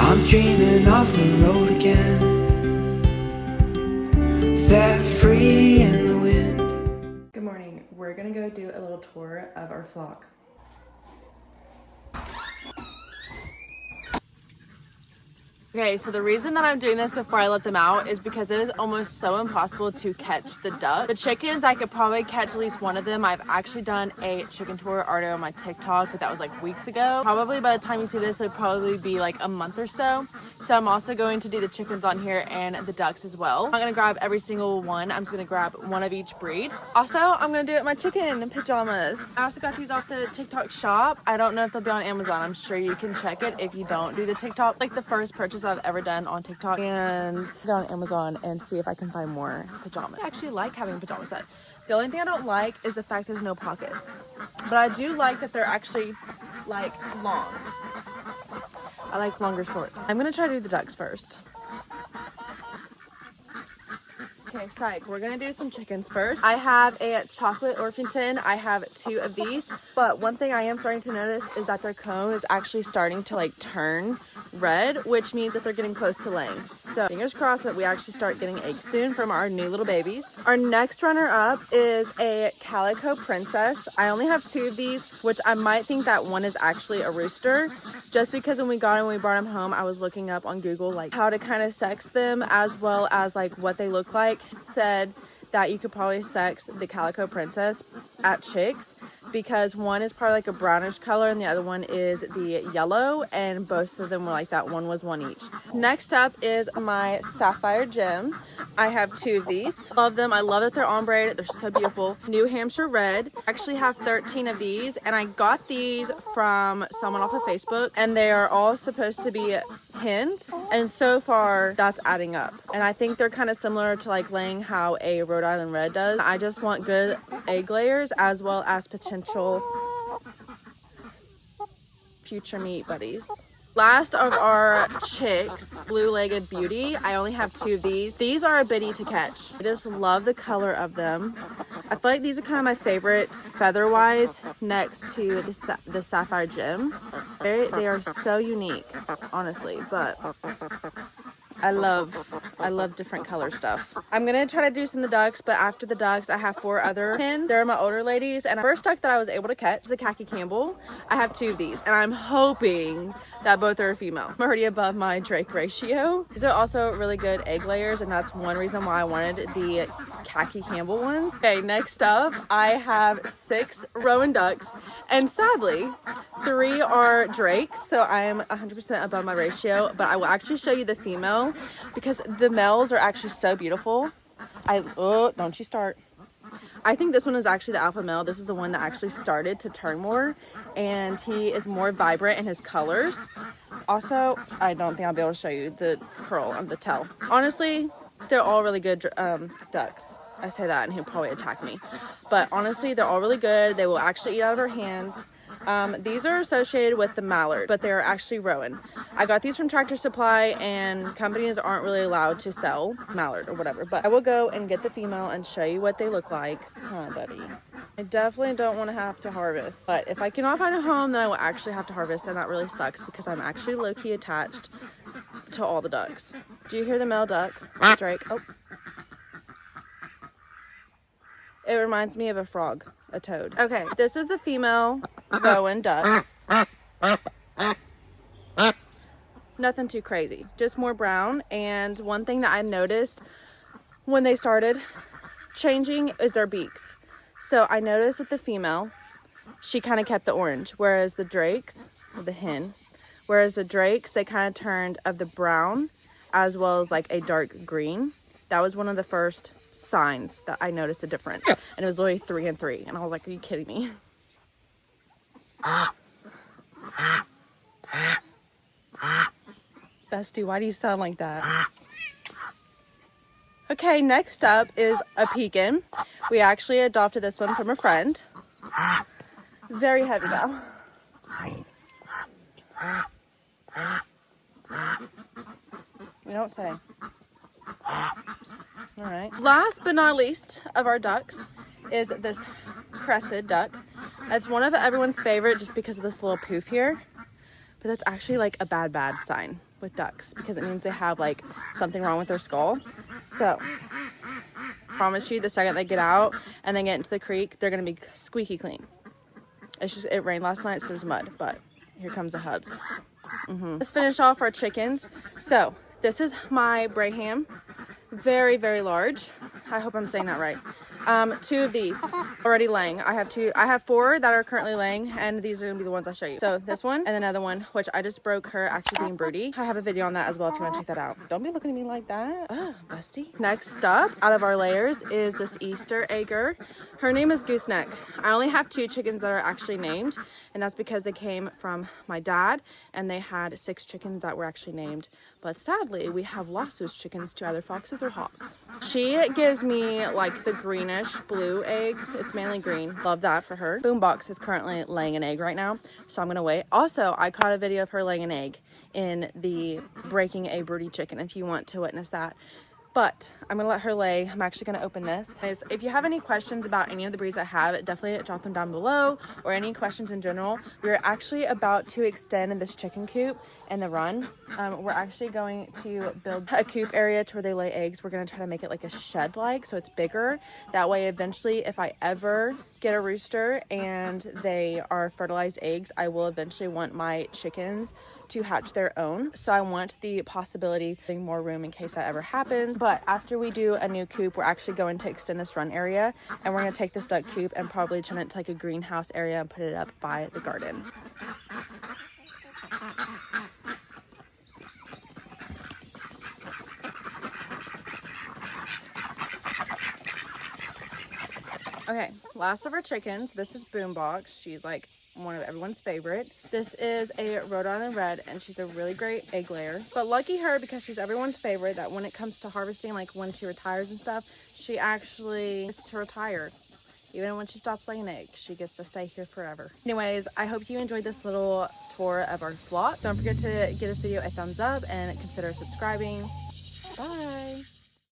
I'm dreaming of the road again, set free in the wind. Good morning. We're gonna go do a little tour of our flock. Okay, so the reason that I'm doing this before I let them out is because it is almost so impossible to catch the duck. The chickens, I could probably catch at least one of them. I've actually done a chicken tour already on my TikTok, but that was like weeks ago. Probably by the time you see this, it'll probably be like a month or so. So I'm also going to do the chickens on here and the ducks as well. I'm not gonna grab every single one. I'm just gonna grab one of each breed. Also, I'm gonna do it in my chicken pajamas. I also got these off the TikTok shop. I don't know if they'll be on Amazon. I'm sure you can check it if you don't do the TikTok. Like the first purchase I've ever done on TikTok, and go on Amazon and see if I can find more pajamas. I actually like having a pajama set. The only thing I don't like is the fact there's no pockets, but I do like that they're actually like long. I like longer shorts. I'm gonna try to do the ducks first. Okay, psych, we're gonna do some chickens first. I have a chocolate Orpington. I have 2 of these, but one thing I am starting to notice is that their comb is actually starting to like turn red, which means that they're getting close to laying. So fingers crossed that we actually start getting eggs soon from our new little babies. Our next runner up is a calico princess. I only have 2 of these, which I might think that one is actually a rooster, just because when we got them, when we brought them home, I was looking up on Google like how to kind of sex them as well as like what they look like. It said that you could probably sex the calico princess at chicks because one is probably like a brownish color and the other one is the yellow, and both of them were like that. One was one each. Next up is my sapphire gem. I have 2 of these. Love them. I love that they're on braid. They're so beautiful. New Hampshire red. I actually have 13 of these, and I got these from someone off of Facebook, and they are all supposed to be hens, and so far that's adding up. And I think they're kind of similar to like laying how a Rhode Island red does. I just want good egg layers as well as potential future meat buddies. Last of our chicks, blue-legged beauty. I only have 2 of these. These are a bitty to catch. I just love the color of them. I feel like these are kind of my favorite feather-wise next to the sapphire gem. They are so unique, honestly, but I love different color stuff. I'm gonna try to do some of the ducks, but after the ducks, I have 4 other hens. They're my older ladies, and the first duck that I was able to catch is a khaki Campbell. I have 2 of these, and I'm hoping that both are female. I'm already above my Drake ratio. These are also really good egg layers, and that's one reason why I wanted the khaki Campbell ones. Okay, next up, I have 6 Rowan ducks, and sadly, 3 are Drakes, so I am 100% above my ratio, but I will actually show you the female because the males are actually so beautiful. Oh, don't you start. I think this one is actually the alpha male. This is the one that actually started to turn more, and he is more vibrant in his colors. Also, I don't think I'll be able to show you the curl of the tail. Honestly, they're all really good ducks. I say that and he'll probably attack me, but honestly, they're all really good. They will actually eat out of our hands. These are associated with the mallard, but they're actually Rowan. I got these from Tractor Supply, and companies aren't really allowed to sell mallard or whatever, but I will go and get the female and show you what they look like. Huh, buddy. I definitely don't want to have to harvest, but if I cannot find a home, then I will actually have to harvest, and that really sucks because I'm actually low-key attached to all the ducks. Do you hear the male duck? Drake. Oh. It reminds me of a frog, a toad. Okay, this is the female Rowan duck. Nothing too crazy, just more brown. And one thing that I noticed when they started changing is their beaks. So I noticed with the female, she kind of kept the orange, whereas the Drakes, the hen, they kind of turned of the brown as well as like a dark green. That was one of the first signs that I noticed a difference, and it was literally 3 and 3, and I was like, are you kidding me? Bestie, why do you sound like that? Okay, next up is a pekin. We actually adopted this one from a friend. Very heavy though. We don't say. All right. Last but not least of our ducks is this crested duck. It's one of everyone's favorite just because of this little poof here, but that's actually like a bad sign. with ducks because it means they have like something wrong with their skull. So promise you, the second they get out and they get into the creek, they're gonna be squeaky clean. It's just, it rained last night, so there's mud, but here comes the hubs. Let's finish off our chickens. So this is my Braham, very, very large. I hope I'm saying that right. 2 of these already laying. I have 4 that are currently laying, and these are gonna be the ones I show you. So this one and another one, which I just broke her actually being broody. I have a video on that as well if you want to check that out. Don't be looking at me like that. Oh, busty. Next up out of our layers is this Easter egger. Her name is Gooseneck. I only have 2 chickens that are actually named, and that's because they came from my dad, and they had 6 chickens that were actually named. But sadly, we have lost those chickens to either foxes or hawks. She gives me like the greenish blue eggs. It's mainly green. Love that for her. Boombox is currently laying an egg right now, so I'm gonna wait. Also, I caught a video of her laying an egg in the breaking a broody chicken if you want to witness that. But I'm gonna let her lay. I'm actually gonna open this. If you have any questions about any of the breeds I have, definitely drop them down below, or any questions in general. We're actually about to extend this chicken coop in the run. We're actually going to build a coop area to where they lay eggs. We're gonna try to make it like a shed like, so it's bigger. That way eventually if I ever get a rooster and they are fertilized eggs, I will eventually want my chickens to hatch their own. So I want the possibility of having more room in case that ever happens. But after we do a new coop, we're actually going to extend this run area, and we're gonna take this duck coop and probably turn it to like a greenhouse area and put it up by the garden. Okay, last of our chickens. This is Boombox. She's like one of everyone's favorite. This is a Rhode Island Red, and she's a really great egg layer. But lucky her, because she's everyone's favorite, that when it comes to harvesting, like when she retires and stuff, she actually gets to retire. Even when she stops laying eggs, she gets to stay here forever. Anyways, I hope you enjoyed this little tour of our flock. Don't forget to give this video a thumbs up and consider subscribing. Bye.